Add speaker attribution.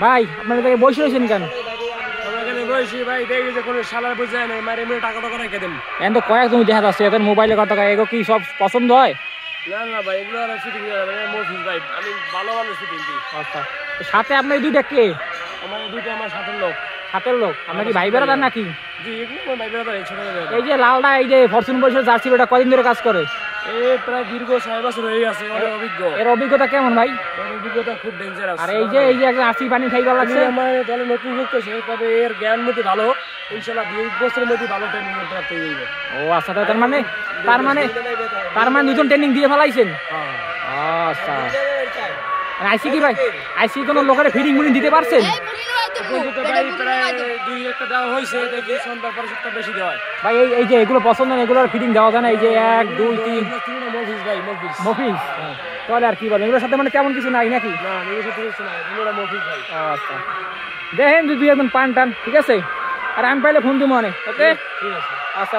Speaker 1: ভাই আপনার থেকে বসে রয়েছেন কেন? এখন তো কয়েক তুমি দেখা যাচ্ছে এদের মোবাইলে কত টাকা এগো কি সব পছন্দ হয়?
Speaker 2: না ভাই এগুলো ফিটিং মফিজ ভাই, আমি ভালো ফিটিং দিই।
Speaker 1: আচ্ছা, সাথে আপনার দুইটা কে?
Speaker 2: আমার দুইটা আমার সাথের লোক।
Speaker 1: সাথের লোক? আপনার কি ভাই বেড়াদার নাকি?
Speaker 2: জি, এগুলো আমার ভাই বেড়াদার।
Speaker 1: এই যে লালটা, এই যে ফরচুন বয়সের জার্সি, ওটা কদিন ধরে কাজ করে?
Speaker 2: প্রায় দীর্ঘ 6 বছর হয়ে গেছে, অনেক অভিজ্ঞ।
Speaker 1: এর অভিজ্ঞতা কেমন ভাই?
Speaker 2: এর অভিজ্ঞতা খুব ডেঞ্জারাস।
Speaker 1: আর এই যে একজন আসি পানি খাইবার লাগছে,
Speaker 2: আমার দলে নতুন যুক্ত সে, তবে এর জ্ঞান মধ্যে ভালো। ইনশাআল্লাহ 2 বছরের মধ্যে ভালো ট্রেনিং প্রাপ্ত হইবে।
Speaker 1: ও আচ্ছা, তার মানে দুজন ট্রেনিং দিয়ে ফেলাইছেন? আচ্ছা, আইসি কি ভাই, আইসি কোনো লোকের ফিডিং মুডিং দিতে পারছেন? ভাই এই যে এগুলো পছন্দ না, এগুলোর ফিটিং দেওয়া যায় না? এই যে 1 2 3 মফিজ, তাহলে আর কি বলেন, এগুলোর সাথে মানে তেমন কিছু নাই নাকি? আচ্ছা, দেখেন যদি একদম পান টান, ঠিক আছে? আর আমি পাইলে ফোন দিব। ওকে, আচ্ছা।